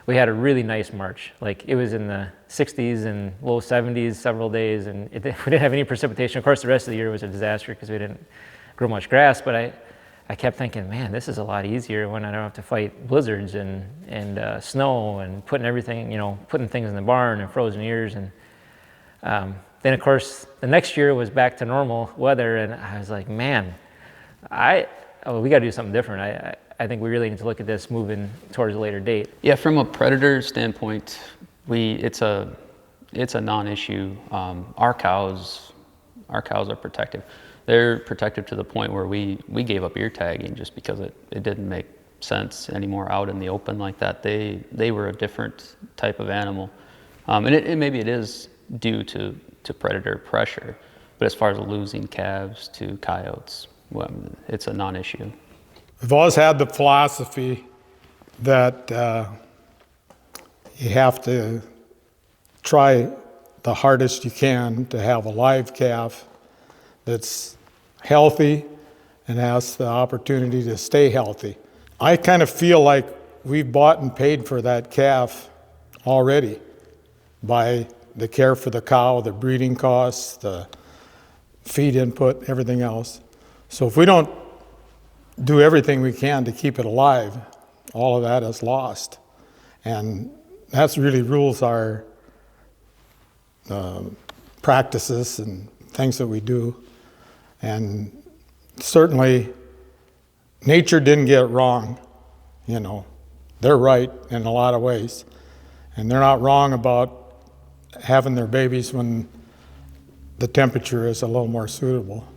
We had a really nice March. Like, it was in the 60s and low 70s several days, and we didn't have any precipitation. Of course, the rest of the year was a disaster because we didn't grow much grass, but I kept thinking, man, this is a lot easier when I don't have to fight blizzards and snow and putting everything, putting things in the barn and frozen ears. And then, of course, the next year was back to normal weather, and I was like, man, we got to do something different. I think we really need to look at this moving towards a later date. Yeah, from a predator standpoint, it's a non-issue. Our cows are protective. They're protective to the point where we gave up ear tagging just because it didn't make sense anymore out in the open like that. They were a different type of animal, and maybe it is due to predator pressure. But as far as losing calves to coyotes, well, it's a non-issue. We've always had the philosophy that you have to try the hardest you can to have a live calf that's healthy and has the opportunity to stay healthy. I kind of feel like we've bought and paid for that calf already by the care for the cow, the breeding costs, the feed input, everything else. So if we don't do everything we can to keep it alive, all of that is lost. And that really rules our practices and things that we do. And certainly, nature didn't get it wrong. They're right in a lot of ways. And they're not wrong about having their babies when the temperature is a little more suitable.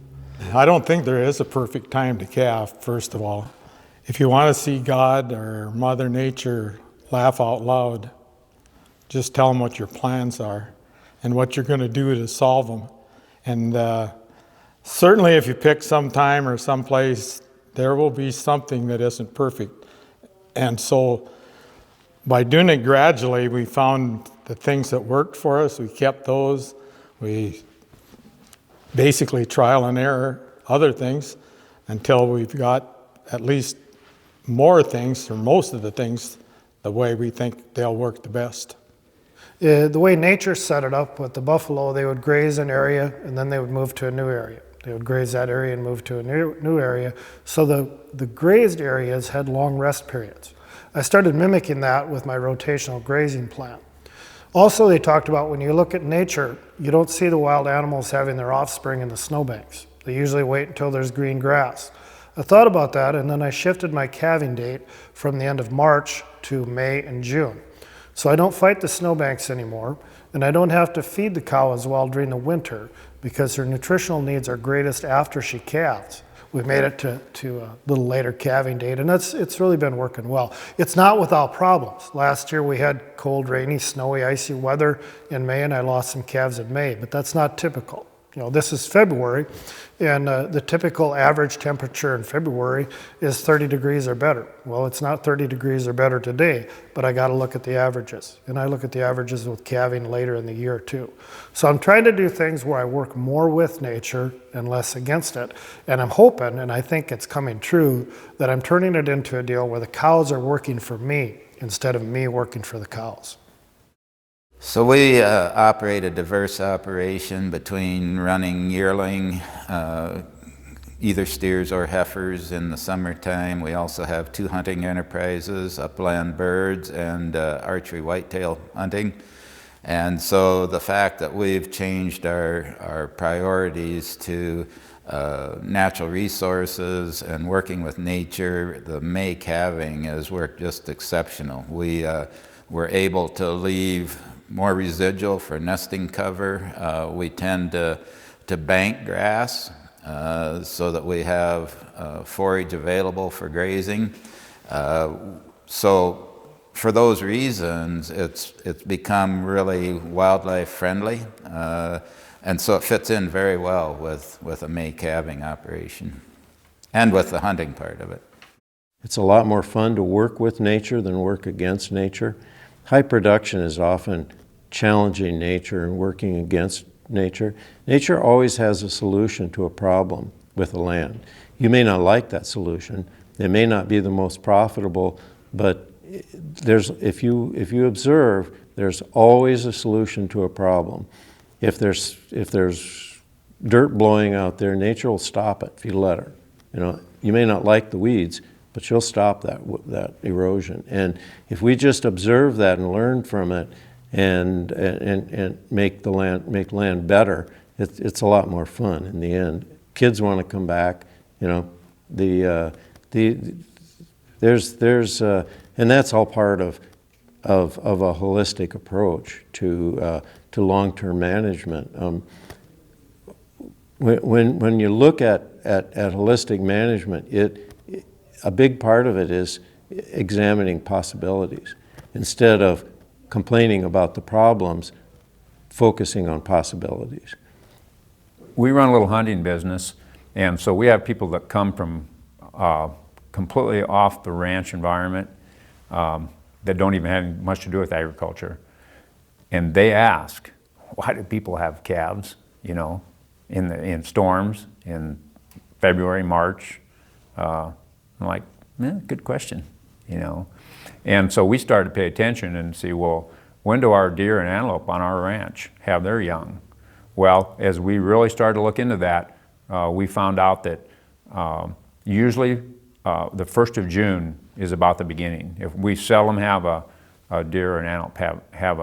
I don't think there is a perfect time to calf, first of all. If you want to see God or Mother Nature laugh out loud, just tell them what your plans are and what you're going to do to solve them. And certainly if you pick some time or some place, there will be something that isn't perfect. And so by doing it gradually, we found the things that worked for us. We kept those. We basically trial and error other things until we've got at least more things, or most of the things, the way we think they'll work the best. The way nature set it up with the buffalo, they would graze an area and then they would move to a new area. They would graze that area and move to a new area. So the grazed areas had long rest periods. I started mimicking that with my rotational grazing plan. Also, they talked about when you look at nature, you don't see the wild animals having their offspring in the snowbanks. They usually wait until there's green grass. I thought about that, and then I shifted my calving date from the end of March to May and June. So I don't fight the snowbanks anymore, and I don't have to feed the cow as well during the winter because her nutritional needs are greatest after she calves. We've made it to a little later calving date, and it's really been working well. It's not without problems. Last year we had cold, rainy, snowy, icy weather in May, and I lost some calves in May, but that's not typical. This is February, and the typical average temperature in February is 30 degrees or better. Well, it's not 30 degrees or better today, but I got to look at the averages. And I look at the averages with calving later in the year too. So I'm trying to do things where I work more with nature and less against it. And I'm hoping, and I think it's coming true, that I'm turning it into a deal where the cows are working for me instead of me working for the cows. So we operate a diverse operation between running yearling, either steers or heifers in the summertime. We also have 2 hunting enterprises, upland birds and archery whitetail hunting. And so the fact that we've changed our priorities to natural resources and working with nature, the May calving has worked just exceptional. We were able to leave more residual for nesting cover. We tend to bank grass so that we have forage available for grazing. So for those reasons, it's become really wildlife friendly. And so it fits in very well with a May calving operation and with the hunting part of it. It's a lot more fun to work with nature than work against nature. High production is often challenging nature and working against nature. Nature always has a solution to a problem with the land. You may not like that solution. It may not be the most profitable, but if you observe, there's always a solution to a problem. If there's dirt blowing out there, nature will stop it if you let her. You may not like the weeds, but she'll stop that erosion. And if we just observe that and learn from it, and make land better, it's a lot more fun in the end. Kids want to come back. And that's all part of a holistic approach to long-term management. When you look at holistic management, a big part of it is examining possibilities instead of complaining about the problems, focusing on possibilities. We run a little hunting business, and so we have people that come from completely off the ranch environment that don't even have much to do with agriculture. And they ask, why do people have calves, in storms, in February, March? I'm like, good question, And so we started to pay attention and see, well, when do our deer and antelope on our ranch have their young? Well, as we really started to look into that, we found out that usually the 1st of June is about the beginning. If we seldom have a deer or an antelope have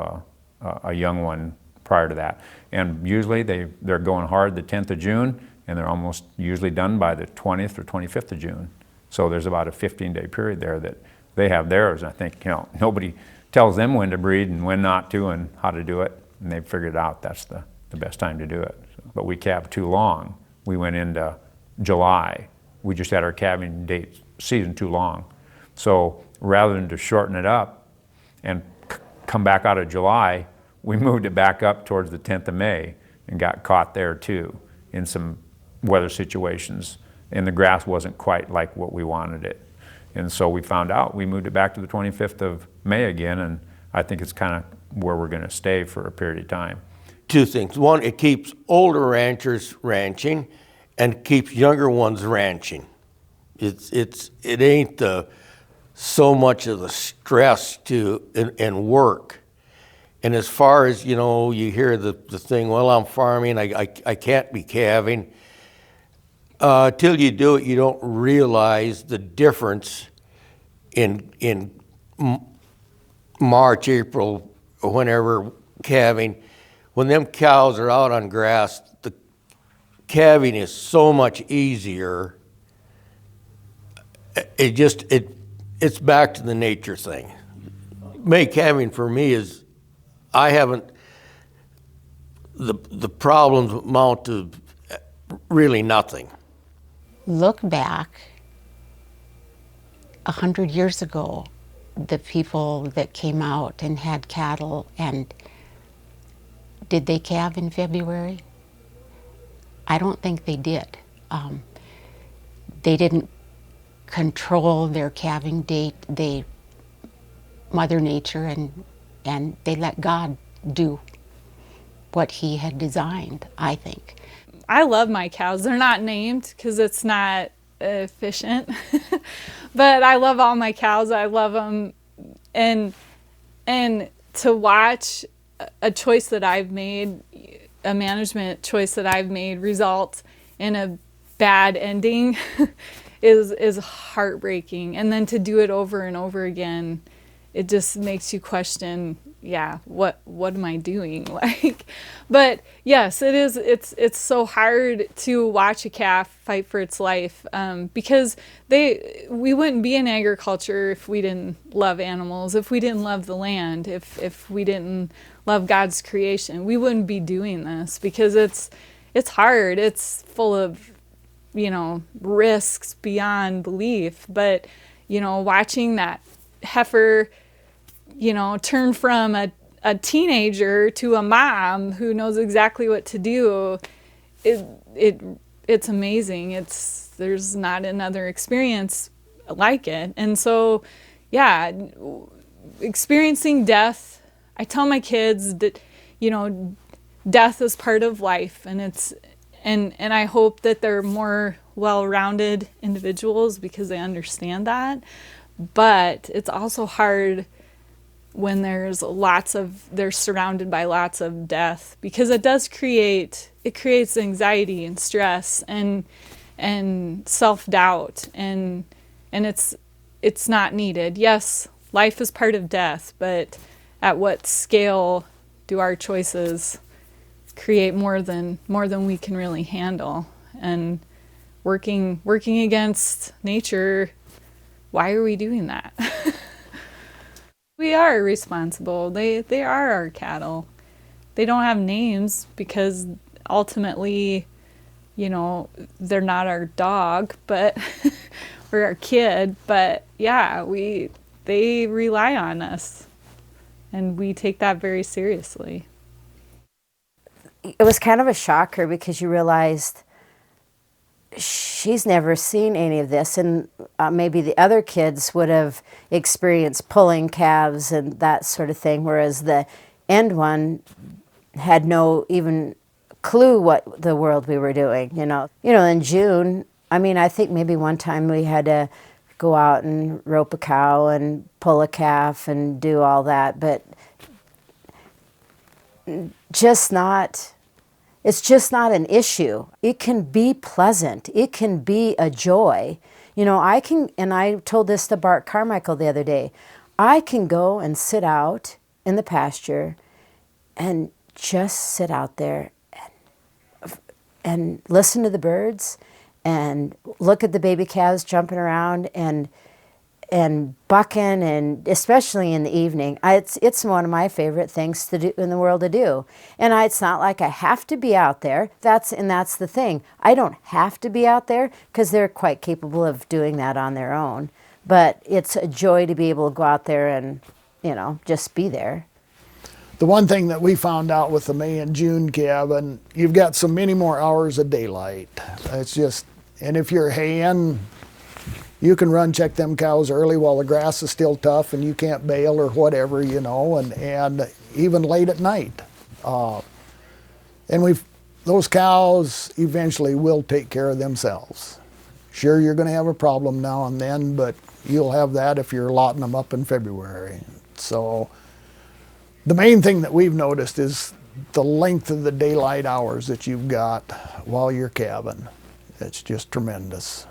a young one prior to that. And usually they're going hard the 10th of June, and they're almost usually done by the 20th or 25th of June. So there's about a 15-day period there that they have theirs. And I think, nobody tells them when to breed and when not to and how to do it. And they've figured out that's the best time to do it. But we calved too long. We went into July. We just had our calving date season too long. So rather than to shorten it up and come back out of July, we moved it back up towards the 10th of May and got caught there too in some weather situations. And the grass wasn't quite like what we wanted it. And so we found out, we moved it back to the 25th of May again, and I think it's kind of where we're going to stay for a period of time. Two things. One, it keeps older ranchers ranching and keeps younger ones ranching. It ain't so much of the stress and work. And as far as, you hear the thing, well, I'm farming, I can't be calving. Till you do it, you don't realize the difference in March, April, or whenever calving. When them cows are out on grass, the calving is so much easier. It's back to the nature thing. May calving for me is, the problems amount to really nothing. Look back 100 years ago, the people that came out and had cattle, and did they calve in February? I don't think they did. They didn't control their calving date. Mother Nature, and they let God do what he had designed, I think. I love my cows. They're not named because it's not efficient, but I love all my cows. I love them, and to watch a choice that I've made, a management choice that I've made, result in a bad ending is heartbreaking. And then to do it over and over again, it just makes you question, what am I doing? But yes, it is. It's so hard to watch a calf fight for its life, because we wouldn't be in agriculture if we didn't love animals, if we didn't love the land, if we didn't love God's creation. We wouldn't be doing this, because it's hard. It's full of, risks beyond belief. But, watching that heifer, turn from a teenager to a mom who knows exactly what to do, it's amazing. There's not another experience like it. And so, experiencing death I tell my kids that, death is part of life, and and I hope that they're more well-rounded individuals because they understand that. But it's also hard when they're surrounded by lots of death, because it creates anxiety and stress and self-doubt, and it's not needed. Yes, life is part of death, but at what scale do our choices create more than we can really handle? And working against nature, why are we doing that? We are responsible. They are our cattle. They don't have names because ultimately, they're not our dog, but or our kid. But yeah, they rely on us, and we take that very seriously. It was kind of a shocker because you realized she's never seen any of this, and maybe the other kids would have experienced pulling calves and that sort of thing, whereas the end one had no even clue what the world we were doing. In June, I think maybe one time we had to go out and rope a cow and pull a calf and do all that, but it's just not an issue. It can be pleasant. It can be a joy. And I told this to Bart Carmichael the other day, I can go and sit out in the pasture and just sit out there and listen to the birds and look at the baby calves jumping around and bucking, and especially in the evening. It's one of my favorite things to do in the world to do. And it's not like I have to be out there. That's the thing. I don't have to be out there because they're quite capable of doing that on their own. But it's a joy to be able to go out there and, just be there. The one thing that we found out with the May and June calving, you've got so many more hours of daylight. And if you're haying, you can run check them cows early while the grass is still tough and you can't bale or whatever, and even late at night. And those cows eventually will take care of themselves. Sure, you're going to have a problem now and then, but you'll have that if you're lotting them up in February. So the main thing that we've noticed is the length of the daylight hours that you've got while you're calving. It's just tremendous.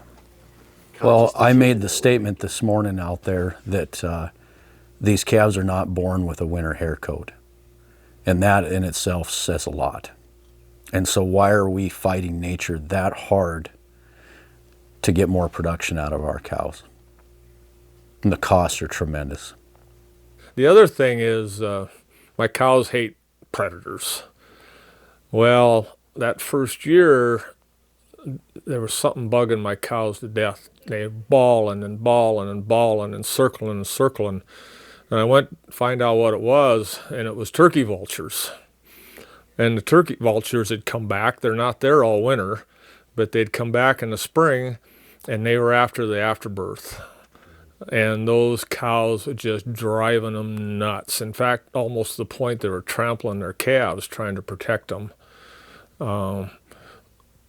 Well, I made the statement this morning out there that these calves are not born with a winter hair coat. And that in itself says a lot. And so why are we fighting nature that hard to get more production out of our cows? And the costs are tremendous. The other thing is my cows hate predators. Well, that first year, there was something bugging my cows to death. They were bawling and bawling and bawling and circling and circling. And I went to find out what it was, and it was turkey vultures. And the turkey vultures had come back. They're not there all winter, but they'd come back in the spring, and they were after the afterbirth. And those cows were just driving them nuts. In fact, almost to the point they were trampling their calves trying to protect them.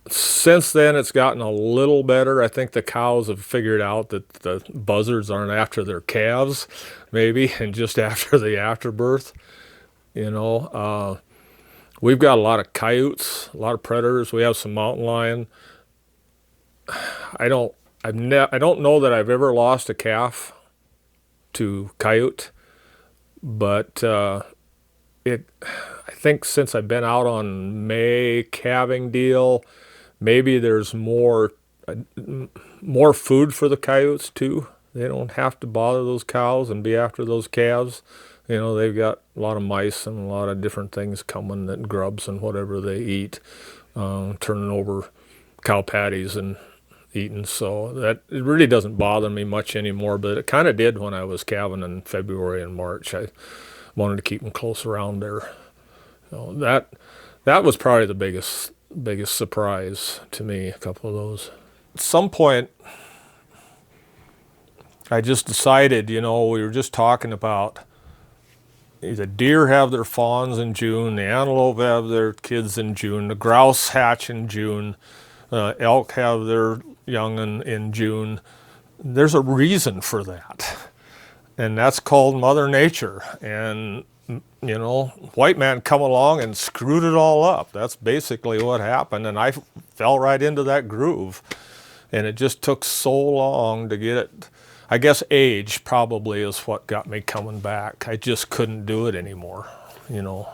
Since then, it's gotten a little better. I think the cows have figured out that the buzzards aren't after their calves, maybe, and just after the afterbirth. We've got a lot of coyotes, a lot of predators. We have some mountain lion. I don't know that I've ever lost a calf to coyote, but I think since I've been out on May calving deal, maybe there's more food for the coyotes too. They don't have to bother those cows and be after those calves. They've got a lot of mice and a lot of different things coming, that grubs and whatever they eat, turning over cow patties and eating. So that it really doesn't bother me much anymore, but it kind of did when I was calving in February and March. I wanted to keep them close around there. That was probably the biggest surprise to me, a couple of those. At some point, I just decided, we were just talking about The deer have their fawns in June, the antelope have their kids in June, the grouse hatch in June, elk have their young in June. There's a reason for that, and that's called Mother Nature. And you know, white man come along and screwed it all up. That's basically what happened, and I fell right into that groove. And it just took so long to get it. I guess age probably is what got me coming back. I just couldn't do it anymore, you know.